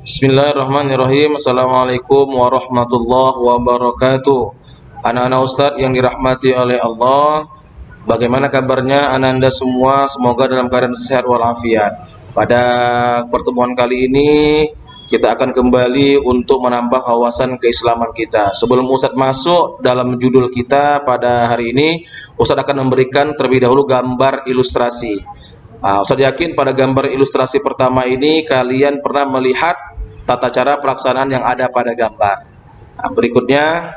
Bismillahirrahmanirrahim. Assalamualaikum warahmatullahi wabarakatuh. Anak-anak Ustadz yang dirahmati oleh Allah, bagaimana kabarnya Ananda semua? Semoga dalam keadaan sehat walafiat. Pada pertemuan kali ini kita akan kembali untuk menambah wawasan keislaman kita. Sebelum Ustadz masuk dalam judul kita pada hari ini, Ustadz akan memberikan terlebih dahulu gambar ilustrasi. Ustadz yakin pada gambar ilustrasi pertama ini kalian pernah melihat tata cara pelaksanaan yang ada pada gambar. Berikutnya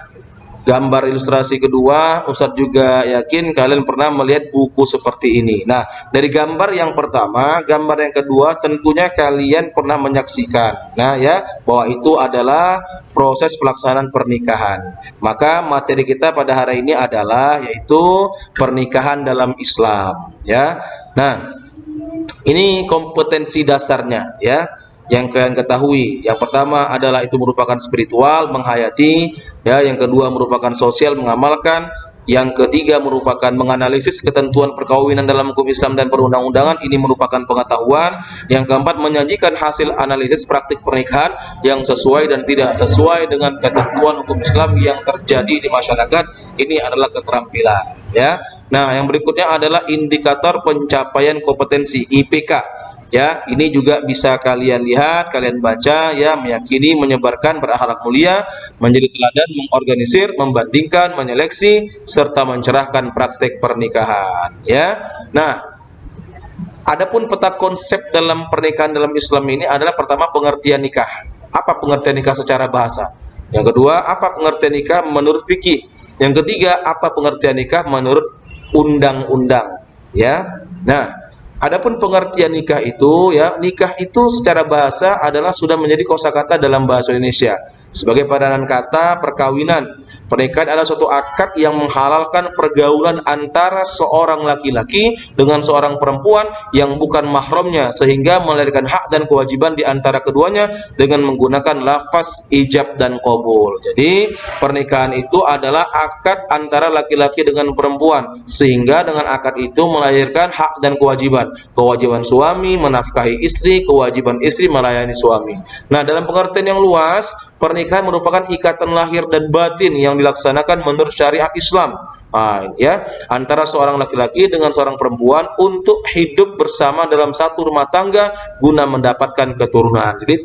gambar ilustrasi kedua, Ustadz juga yakin kalian pernah melihat buku seperti ini. Nah, dari gambar yang pertama, gambar yang kedua tentunya kalian pernah menyaksikan. Nah ya, bahwa itu adalah proses pelaksanaan pernikahan. Maka materi kita pada hari ini adalah yaitu pernikahan dalam Islam, ya. Nah, ini kompetensi dasarnya, ya, yang kalian ketahui. Yang pertama adalah itu merupakan spiritual, menghayati, ya. Yang kedua merupakan sosial, mengamalkan. Yang ketiga merupakan menganalisis ketentuan perkawinan dalam hukum Islam dan perundang-undangan, ini merupakan pengetahuan. Yang keempat menyajikan hasil analisis praktik pernikahan yang sesuai dan tidak sesuai dengan ketentuan hukum Islam yang terjadi di masyarakat, ini adalah keterampilan, ya. Nah, yang berikutnya adalah indikator pencapaian kompetensi IPK. Ya, ini juga bisa kalian lihat, kalian baca, ya, meyakini, menyebarkan, berakhlak mulia, menjadi teladan, mengorganisir, membandingkan, menyeleksi, serta mencerahkan praktek pernikahan, ya. Nah, adapun peta konsep dalam pernikahan dalam Islam ini adalah pertama pengertian nikah. Apa pengertian nikah secara bahasa? Yang kedua, apa pengertian nikah menurut fikih? Yang ketiga, apa pengertian nikah menurut undang-undang, ya. Nah, adapun pengertian nikah itu, ya, nikah itu secara bahasa adalah sudah menjadi kosakata dalam bahasa Indonesia sebagai padanan kata perkawinan. Pernikahan adalah suatu akad yang menghalalkan pergaulan antara seorang laki-laki dengan seorang perempuan yang bukan mahramnya, sehingga melahirkan hak dan kewajiban di antara keduanya dengan menggunakan lafaz ijab dan qabul. Jadi pernikahan itu adalah akad antara laki-laki dengan perempuan, sehingga dengan akad itu melahirkan hak dan kewajiban. Kewajiban suami menafkahi istri, kewajiban istri melayani suami. Nah, dalam pengertian yang luas, pernikahan merupakan ikatan lahir dan batin yang dilaksanakan menurut syariat Islam, ya, antara seorang laki-laki dengan seorang perempuan untuk hidup bersama dalam satu rumah tangga guna mendapatkan keturunan. Jadi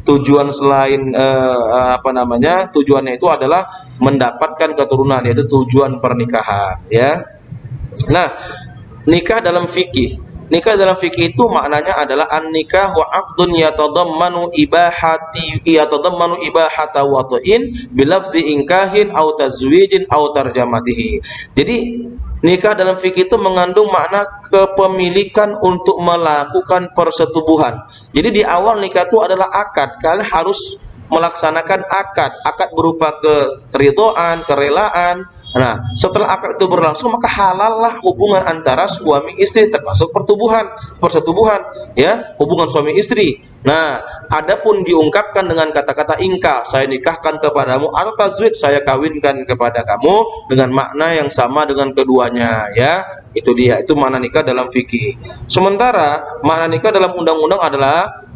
tujuan selain tujuannya itu adalah mendapatkan keturunan, yaitu tujuan pernikahan, ya. Nah, nikah dalam fikih. Nikah dalam fikih itu maknanya adalah an-nikah wa 'aqdun yatadammanu ibahata wata'in bilafzi inkahin aw tazwijin aw tarjamatihi. Jadi nikah dalam fikih itu mengandung makna kepemilikan untuk melakukan persetubuhan. Jadi di awal nikah itu adalah akad. Kalian harus melaksanakan akad berupa keridhaan, kerelaan. Nah, setelah akad itu berlangsung, maka halallah hubungan antara suami istri, termasuk persetubuhan, ya, hubungan suami istri. Nah, adapun diungkapkan dengan kata-kata ingkah, saya nikahkan kepadamu, atau tazwid, saya kawinkan kepada kamu, dengan makna yang sama dengan keduanya, ya. Itu dia, itu makna nikah dalam fikih. Sementara makna nikah dalam undang-undang adalah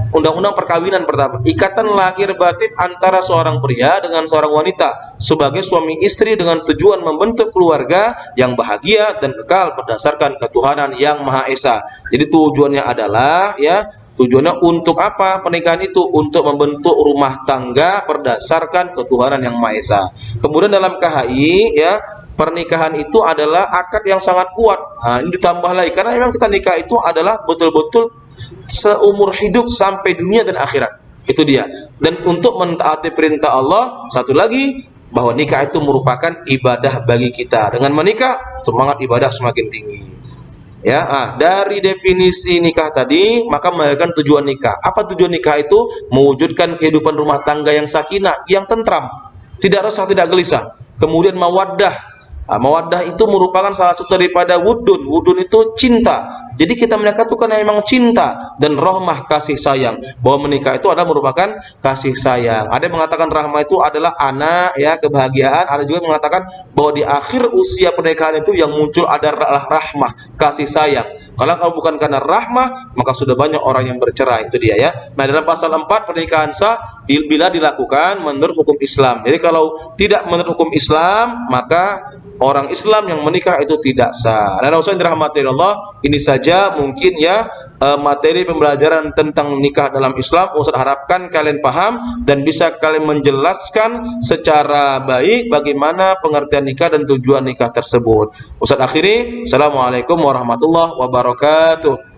undang-undang perkawinan pertama, ikatan lahir batin antara seorang pria dengan seorang wanita sebagai suami istri dengan tujuan membentuk keluarga yang bahagia dan kekal berdasarkan ketuhanan yang Maha Esa. Jadi tujuannya adalah, ya, tujuannya untuk apa pernikahan itu? Untuk membentuk rumah tangga berdasarkan ketuhanan yang Maha Esa. Kemudian dalam KHI, ya, pernikahan itu adalah akad yang sangat kuat. Nah, ini ditambah lagi karena memang kita nikah itu adalah betul-betul seumur hidup sampai dunia dan akhirat. Itu dia. Dan untuk mentaati perintah Allah, satu lagi, bahwa nikah itu merupakan ibadah bagi kita. Dengan menikah, semangat ibadah semakin tinggi. Ya, dari definisi nikah tadi, maka melahirkan tujuan nikah. Apa tujuan nikah itu? Mewujudkan kehidupan rumah tangga yang sakinah, yang tentram, tidak resah, tidak gelisah. Kemudian mawaddah. Mawaddah itu merupakan salah satu daripada wudun. Wudun itu cinta. Jadi kita menikah itu karena memang cinta dan rahmah, kasih sayang. Bahwa menikah itu adalah merupakan kasih sayang. Ada yang mengatakan rahmah itu adalah anak, ya, kebahagiaan. Ada juga yang mengatakan bahwa di akhir usia pernikahan itu yang muncul adalah rahmah, kasih sayang. Kalau bukan karena rahmah, maka sudah banyak orang yang bercerai. Itu dia ya. Nah, dalam pasal 4 pernikahan sah bila dilakukan menurut hukum Islam. Jadi kalau tidak menurut hukum Islam, maka orang Islam yang menikah itu tidak sah. Dan usah dirahmati Allah, ini saja mungkin ya materi pembelajaran tentang nikah dalam Islam. Ustaz harapkan kalian paham dan bisa kalian menjelaskan secara baik bagaimana pengertian nikah dan tujuan nikah tersebut. Ustaz akhiri, Assalamualaikum warahmatullahi wabarakatuh.